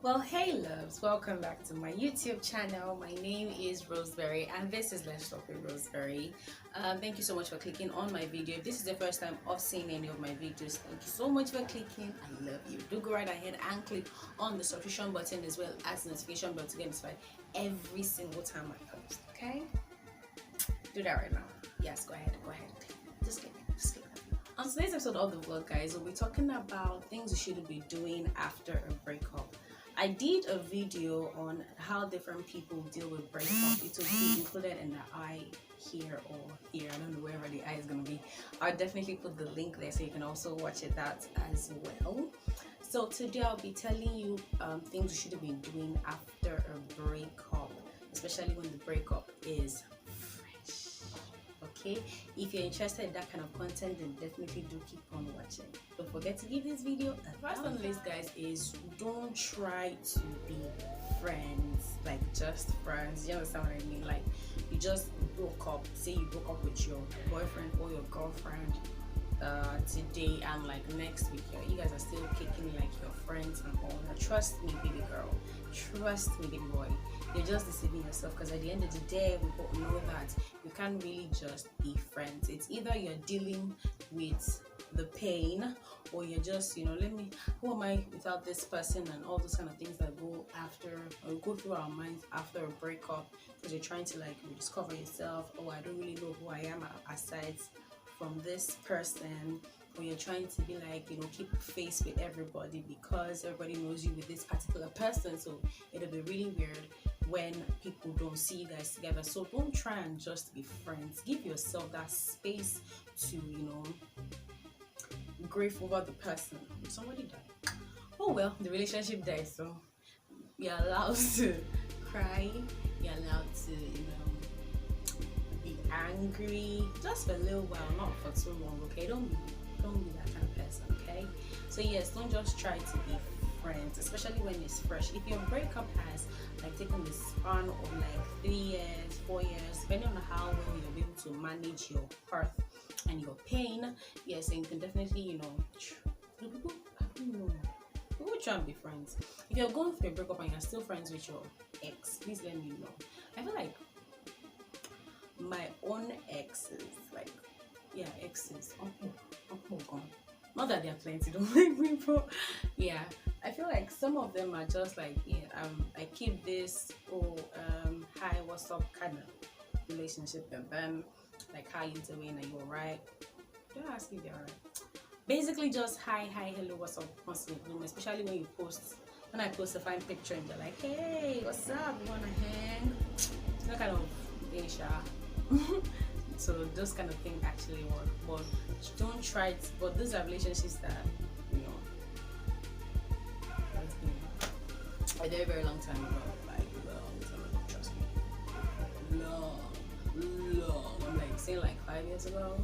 Well, hey loves, welcome back to my YouTube channel. My name is Roseberry and this is Let's Talk With Roseberry. Thank you so much for clicking on my video. If this is the first time of seeing any of my videos, thank you so much for clicking. I love you. Do go right ahead and click on the subscription button as well as the notification bell to get notified every single time I post, okay? Do that right now. Yes, go ahead. Just click. On today's episode of the vlog, guys, we'll be talking about things you shouldn't be doing after a breakup. I did a video on how different people deal with breakup. It will be included in the I here or here. I don't know wherever the I is going to be. I'll definitely put the link there so you can also watch it that as well. So today I'll be telling you things you shouldn't be doing after a breakup, especially when the breakup is okay. If you're interested in that kind of content, then definitely do keep on watching. Don't forget to give this video a first on the list, guys, is don't try to be friends, like just friends. You understand what I mean? Like you just broke up, say you broke up with your boyfriend or your girlfriend today, and like next week you guys are still kicking like your friends and all. Now, trust me, baby girl, trust me, baby boy, you're just deceiving yourself, because at the end of the day we both know that you can't really just be friends. It's either you're dealing with the pain or you're just, who am I without this person, and all those kind of things that go through our minds after a breakup, because you're trying to like rediscover yourself. Oh, I don't really know who I am aside from this person, or you're trying to be like, keep face with everybody because everybody knows you with this particular person. So it'll be really weird when people don't see you guys together. So don't try and just be friends. Give yourself that space to, grieve over the person. Somebody died. Oh well, the relationship died, so you're allowed to cry, you're allowed to, be angry just for a little while, not for too long, okay? Don't be that kind of person, okay? So yes, don't just try to be friends, especially when it's fresh. If your breakup has like taken the span of like 3 years, 4 years, depending on how well you're able to manage your hurt and your pain, yes, and you can definitely, people try and be friends. If you're going through a breakup and you're still friends with your ex, please let me know. I feel like my own exes, exes, oh god, not that they're plenty, don't make me, but yeah, I feel like some of them are just like, I keep this hi, what's up kind of relationship with them, like how you doing, are you alright? Don't ask if they're alright. Basically just hi, hello, what's up, constantly, especially when I post a fine picture and they're like, hey, what's up, you wanna hang? That kind of thing, so those kind of things actually work, but don't try it. But these are relationships that a very, very long time ago, trust me, long. I'm like saying like 5 years ago,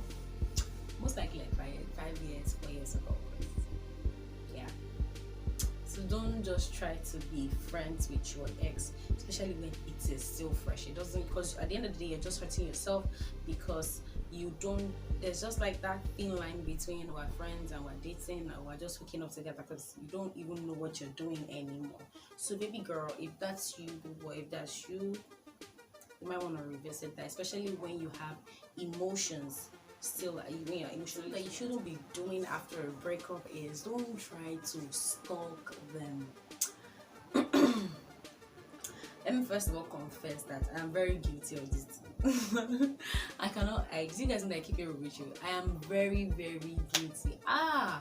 most likely like 5 years, 4 years ago. Yeah. So don't just try to be friends with your ex, especially when it is still fresh. It doesn't, because at the end of the day, you're just hurting yourself, because there's just like that thin line between we're friends and we're dating and we're just hooking up together, because you don't even know what you're doing anymore. So baby girl, if that's you, or if that's you might want to revisit that, especially when you have emotions still, emotionally, that you shouldn't be doing after a breakup is don't try to stalk them. Let me first of all confess that I'm very guilty of this. You guys know that I keep it real with you. I am very, very guilty. I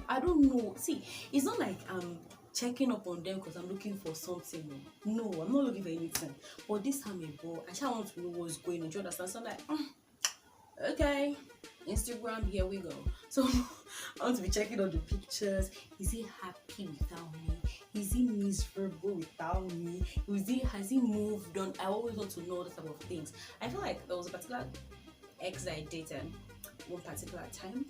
don't know. See, it's not like I'm checking up on them because I'm looking for something. No, I'm not looking for anything. But this time ago, I just want to know what's going on. Do you understand? So I'm like, okay, Instagram, here we go. So I want to be checking on the pictures. Is he happy without me? Is he miserable without me? Has he moved on? I always want to know this type of things. I feel like there was a particular ex I dated one particular time,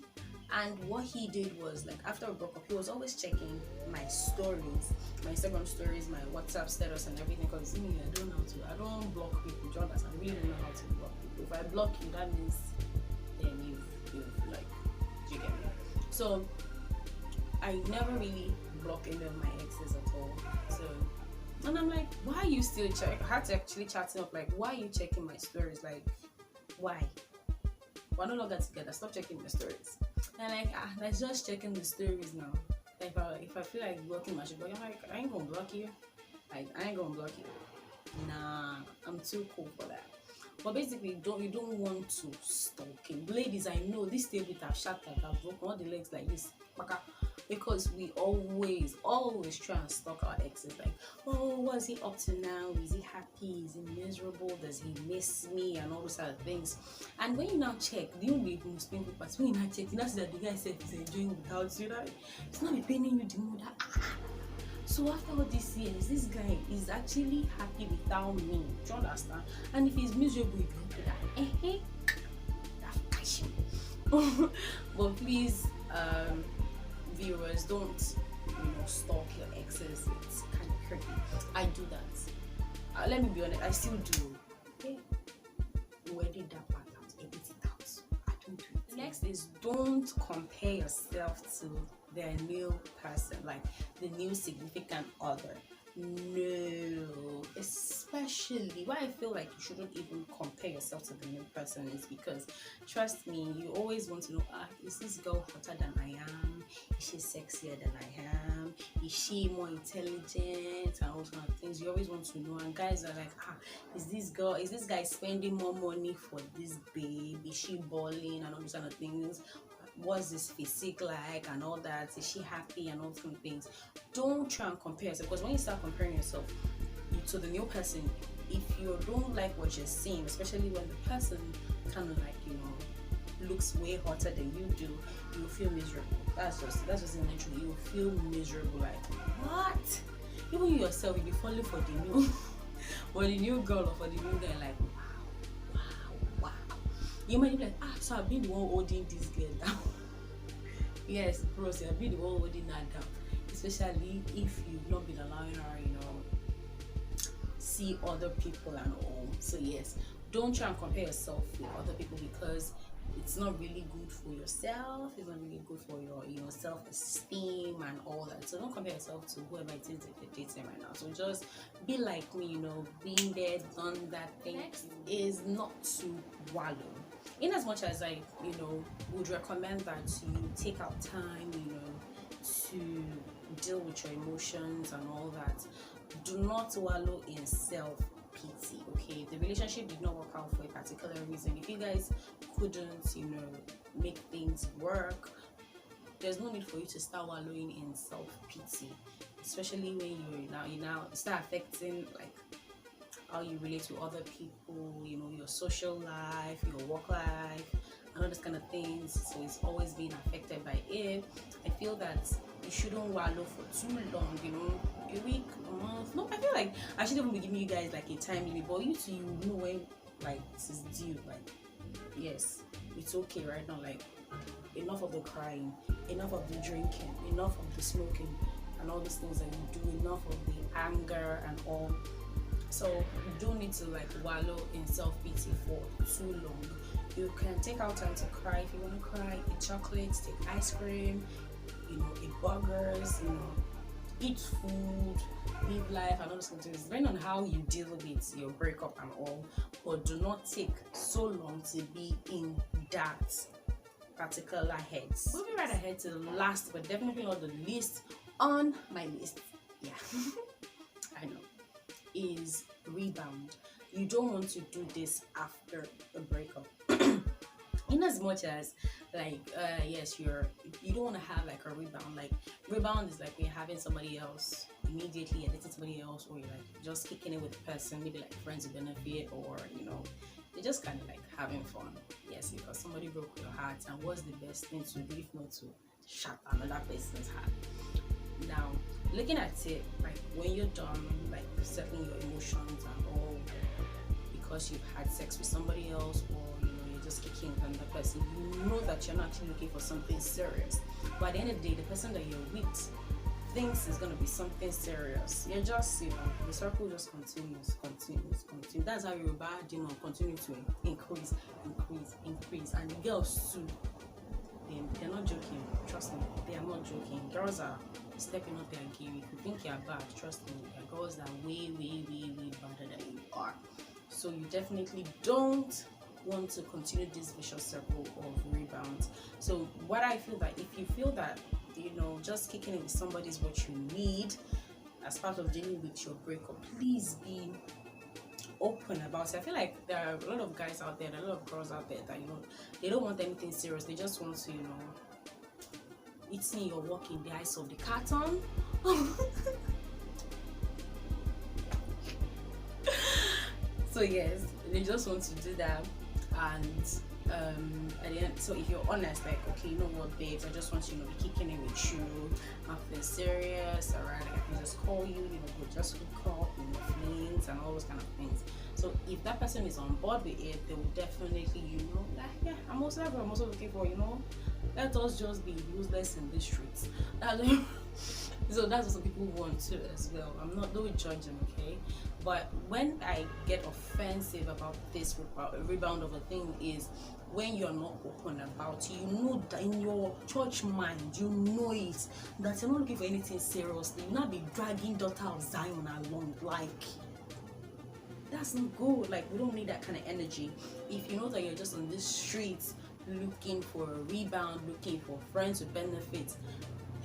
and what he did was, like, after we broke up, he was always checking my stories, my Instagram stories, my WhatsApp status and everything, because me, I don't block people. Do you understand? I really don't know how to block people. If I block you, that means then you like, do you get me? So I never really block any of my exes at all. And I'm like, why are you still check? I had to actually chatting up, like, why are you checking my stories? Like, why? We're no longer together. Stop checking my stories. And like, let's just checking the stories now. Like, if I feel like blocking my shit, but I'm like, I ain't gonna block you. Like, I ain't gonna block you. Nah, I'm too cool for that. But basically, you don't want to stalking. Ladies, I know this table that shattered, that broken, all the legs like this. Because we always try and stalk our exes. Like, oh, what's he up to now? Is he happy? Is he miserable? Does he miss me? And all those other things. And when you now check, the only most painful part, when you now check, you now see that the guy said he's enjoying without you, right? It's not paining you the more that so after all these years, this guy is actually happy without me. Do you understand? And if he's miserable, you be that, but please, viewers, don't stalk your exes. It's kind of creepy. I do that. Let me be honest, I still do. Okay, we did that part out, edit it out. I don't do it. The next is don't compare yourself to their new person, like the new significant other. No, especially why I feel like you shouldn't even compare yourself to the new person is because, trust me, you always want to know, is this girl hotter than I am? Is she sexier than I am? Is she more intelligent? And all those kind of things. You always want to know. And guys are like, is this guy spending more money for this babe? Is she balling and all those kind of things? What's this physique like and all that? Is she happy and all those kind of things? Don't try and compare yourself, because when you start comparing yourself to the new person, if you don't like what you're seeing, especially when the person kind of like looks way hotter than you do, you'll feel miserable. That's just naturally, you'll feel miserable. Like, what? Even you yourself, you'll be falling for the new for the new girl or for the new guy. Like, wow. You might be like, so I've been the one holding this girl down. Yes, bros, I've been the one holding her down. Especially if you've not been allowing her, see other people and all. So yes, don't try and compare yourself with other people, because it's not really good for yourself. It's not really good for your self-esteem and all that. So don't compare yourself to whoever it is that you're dating right now. So just be like me, being there, done that thing. Next is not to wallow. In as much as I would recommend that you take out time to deal with your emotions and all that, do not wallow in self-pity. Okay, the relationship did not work out for a particular reason. If you guys couldn't make things work, there's no need for you to start wallowing in self-pity, especially when you now start affecting like how you relate to other people, your social life, your work life, and all those kind of things. So it's always being affected by it. I feel that you shouldn't wallow for too long, a week, a month. No, I feel like I shouldn't even be giving you guys like a time limit, but you know when like this is due. Like, yes, it's okay right now. Like, enough of the crying, enough of the drinking, enough of the smoking, and all these things that you do. Enough of the anger and all. So you don't need to like wallow in self-pity for too long. You can take out time to cry if you want to cry, eat chocolates, take ice cream, eat burgers, eat food, live life, and all those things. Depending on how you deal with your breakup and all, but do not take so long to be in that particular heads. Moving right ahead to the last, but definitely not the least on my list. Yeah, I know. Is rebound. You don't want to do this after a breakup. In as much as yes, you don't want to have like a rebound. Like, rebound is like when you're having somebody else immediately, you're dating somebody else, or you're like just kicking it with the person, maybe like friends with benefit, or you're just kind of like having fun. Yes, because somebody broke your heart, and what's the best thing to do if not to shatter another person's heart? Now, looking at it, like when you're done, like settling your emotions and all, because you've had sex with somebody else, or you're just kicking with another person, you know that you're not actually looking for something serious. But at the end of the day, the person that you're with thinks is gonna be something serious. You're just, the circle just continues. That's how your bad, continue to increase, and the girls too. They're not joking. Trust me, they are not joking. Girls are stepping up their game. If you think you're bad, trust me, there are girls that are way, way, way, way better than you are. So you definitely don't want to continue this vicious circle of rebounds. So what I feel, that if you feel that, you know, just kicking it with somebody is what you need as part of dealing with your breakup, please be open about it. I feel like there are a lot of guys out there, a lot of girls out there that, you know, they don't want anything serious. They just want to, you know, it's in your work in the eyes of the carton. So yes, they just want to do that. And at the end, so if you're honest, like, okay, you know what, babes, I just want to, you know, be kicking it with you, I'm feeling serious, alright, I can just call you, you know, we'll just hook up, you know, flings and all those kind of things. So if that person is on board with it, they will definitely, you know, like, yeah, I'm also looking for, you know, let us just be useless in the streets. So that's what some people want too as well. I'm not doing judging, okay? But when I get offensive about this rebound of a thing is when you're not open about it. You know that in your church mind, you know it, that you're not looking for anything seriously. You'll not be dragging daughter of Zion along. Like, that's not good. Like, we don't need that kind of energy. If you know that you're just on the streets looking for a rebound, looking for friends with benefits,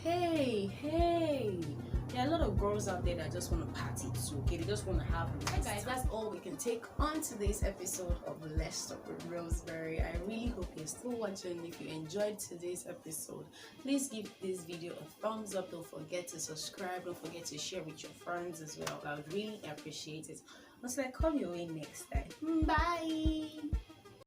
hey, there are a lot of girls out there that just want to party too, okay? They just want to have a nice guys, that's all we can take on today's episode of Let's Talk with Roseberry. I really hope you're still watching. If you enjoyed today's episode, please give this video a thumbs up. Don't forget to subscribe. Don't forget to share with your friends as well. I would really appreciate it. Until I come your way next time. Bye.